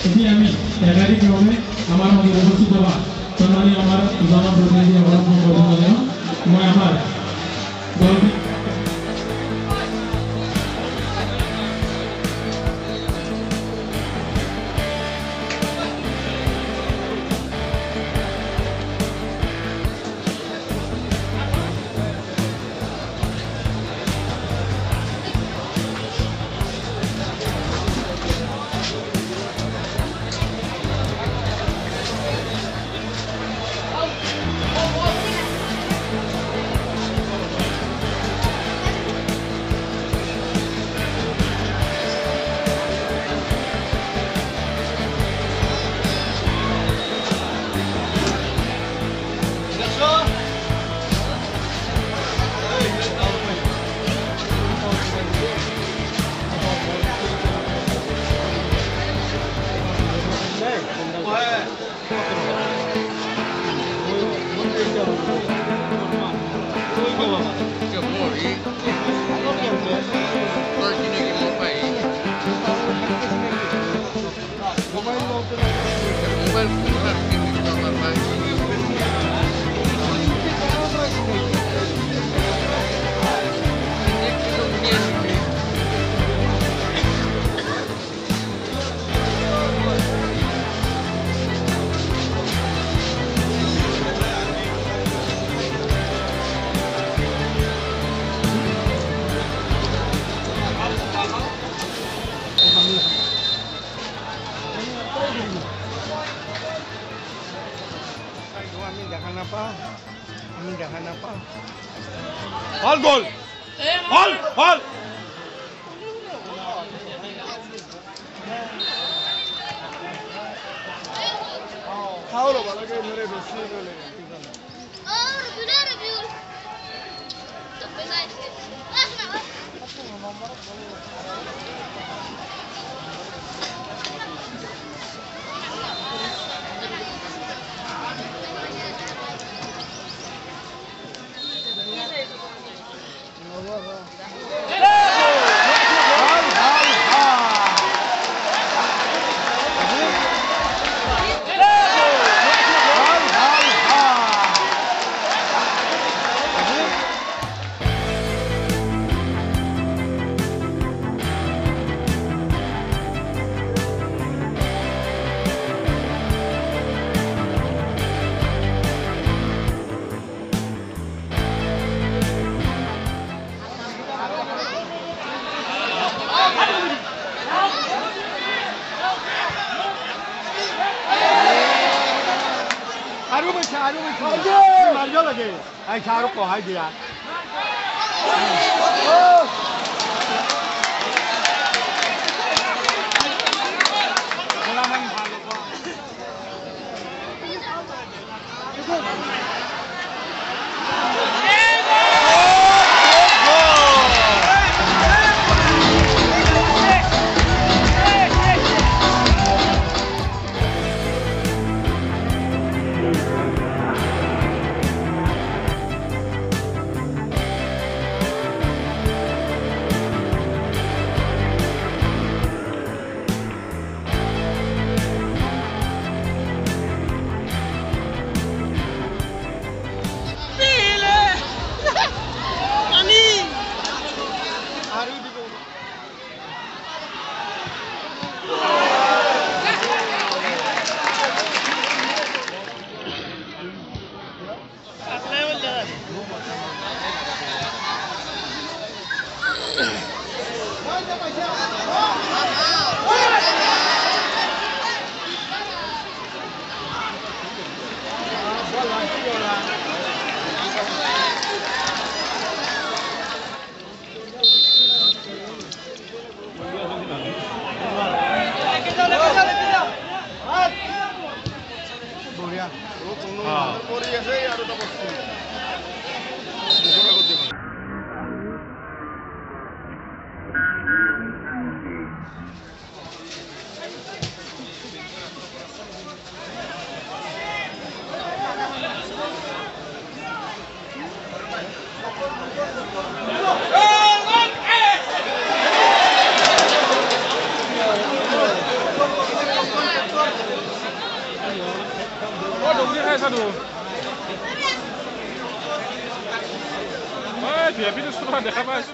ini আমি একাধিক ক্রমে আমার মধ্যে উপস্থিত হওয়া সম্মানীয় আমার জনপ্রতিনিধি অবলম্বন করবেন মই আমার দল All goal! All! Ai sao có hai gì à? খাই আছা তো ভিআইপি দেখা পাই আছো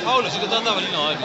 Paul, si kita tahu ni noh.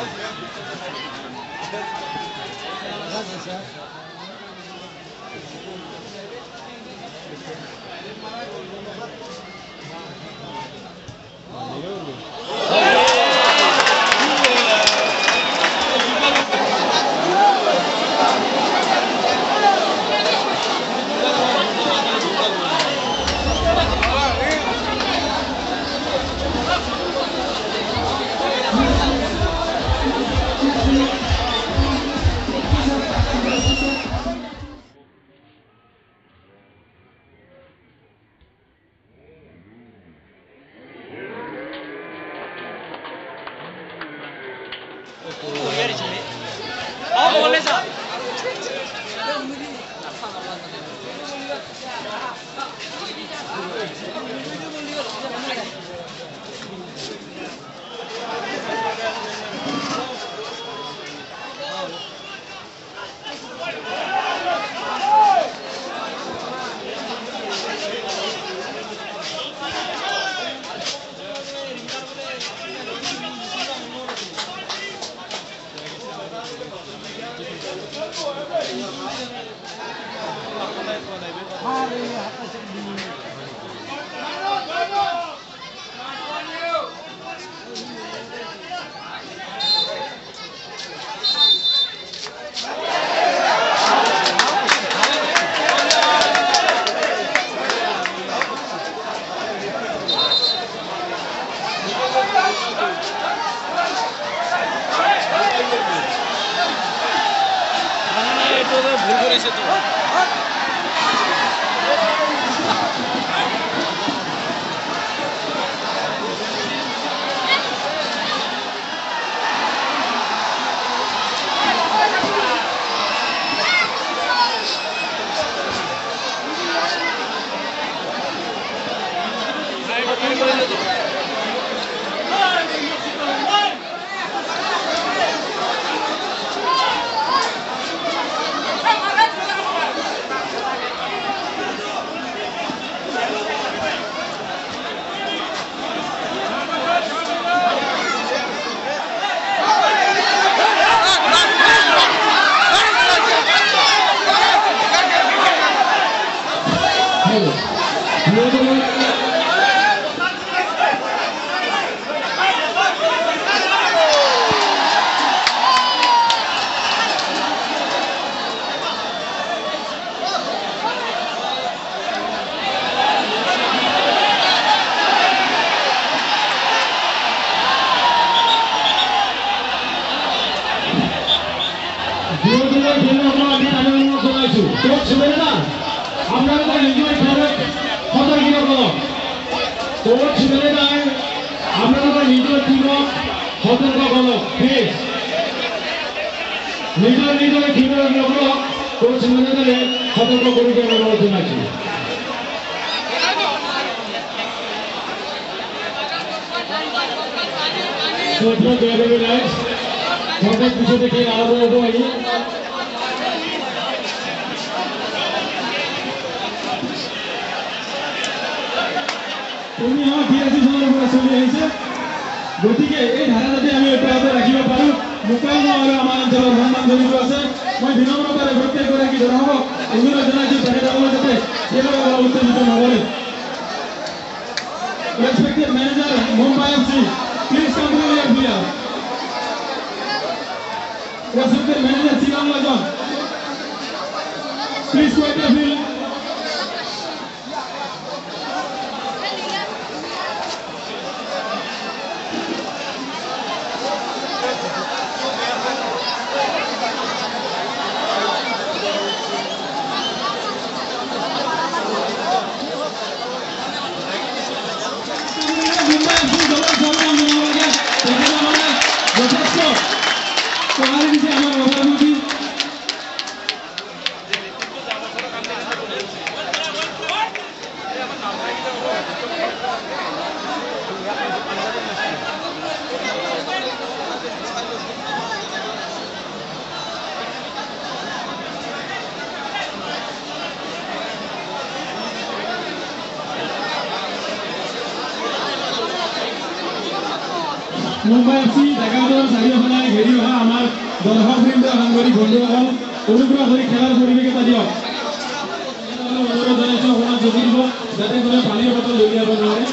Koch সুবেদার আপনারা এনজয় করেন সতর্ক করুন কোচ সুবেদার আপনারা নিজের টিমক সতর্ক করুন প্লিজ নিজের টিমের লোক কোচ সুবেদারে সতর্ক করে অনুরোধ জানাচ্ছি Control the other guys. Contact पीछे देखिए आगे बढ़ो आइए তুমি আমার বিরাশি জনের উপরে চলে আহিছে গতিকে এই ধাৰাতে আমি এটাতে ৰাখিব পাৰো মোকাবিলা আৰু আমাৰ অঞ্চলৰ সন্মান জড়িত আছে মই বিনম্ৰতাৰে প্ৰত্যেকগৰাকী জনাব অনুৰোধ জনাইছো তেখেতসকলে যাতে সেইভাবে উত্তেজিত নকৰে Respected manager Mumbai FC please come to your player Respected manager Sinan Lajon please quiet the field Mumbai FC ঢাকাদল চাৰিওফালে ঘেৰি অহা আমাৰ দৰ্শকবৃন্দ সাংবাদিক বন্ধুসকল অনুগ্ৰহ কৰি খেলাৰ পৰিৱেশ এটা দিয়ক অনুৰোধ জনাইছোঁ অকণমান জগি দিব যাতে কোনো পানীৰ বটল লৈ যাব নোৱাৰে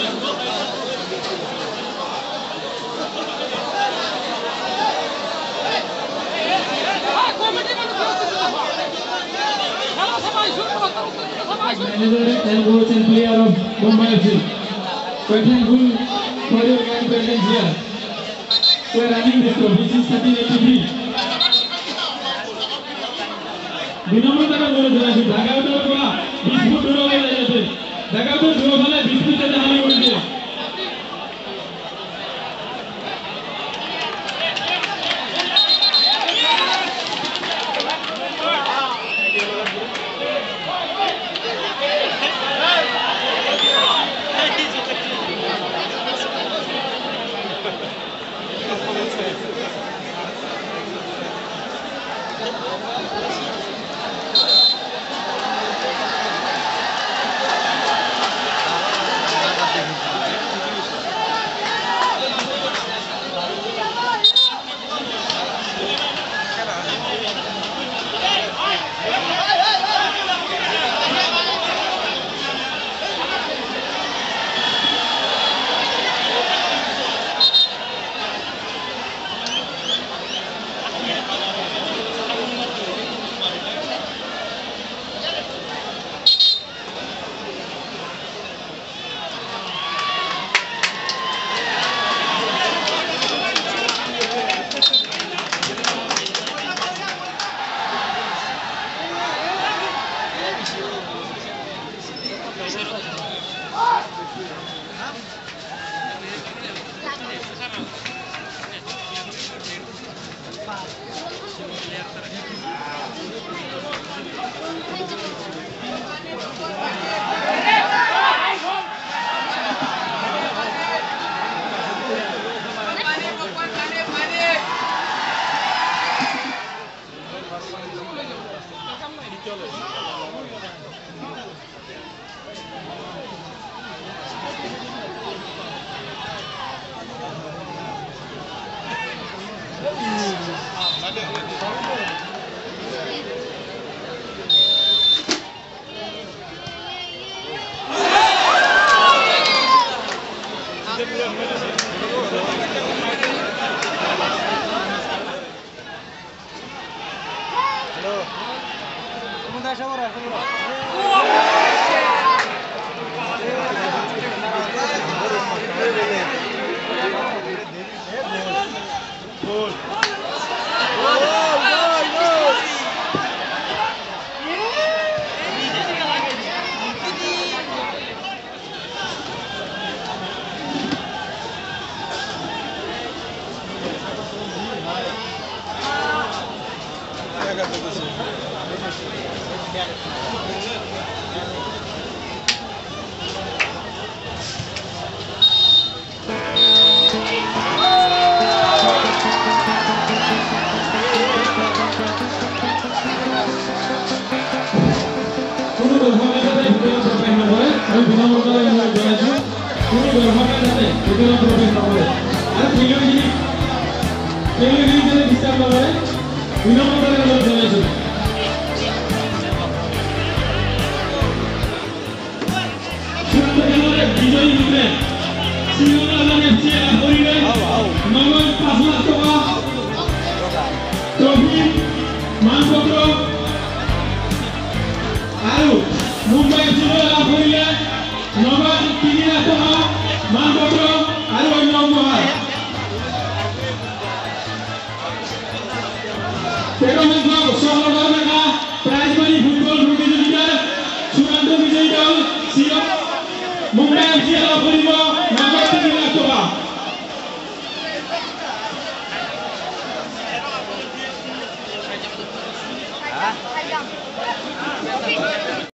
Manager and coach and player of Mumbai FC. Quite thankful for your kind presence here. We are running this show. This is 1383. বিনম্রতাটা বলে দিয়েছি ঢাকাউটের পৰা 20 ফুট দূৰলৈ যাই আছে ঢাকাউটেৰ দুয়োফালে 20 ফুট যাতে হালি কৰিছে যাতে ভিতৰত প্ৰৱেশ নকৰে আৰু খেলুৱৈখিনি যাতে ডিষ্টাৰ্ব নকৰে বিনম্ৰতাৰে অনুৰোধ জনাইছোঁ। চূড়ান্ত খেলৰ বিজয়ী ৰূপে শ্ৰীলংকা এফচিয়ে লাভ কৰিলে নগদ 5 লাখ টকা ট্ৰফি মানপত্ৰ আৰু মুম্বাই এফচিয়ে লাভ কৰিলে নগদ 3 লাখ টকা মানপত্ৰ আৰু অন্য উপহাৰ। 13 সংখ্যক চহৰৰ মেগা প্ৰাইজ মানি ফুটবল প্ৰতিযোগিতাৰ চূড়ান্ত বিজয়ী দল মুম্বাই এফচিয়ে লাভ কৰিব নগদ 3 লাখ টকা।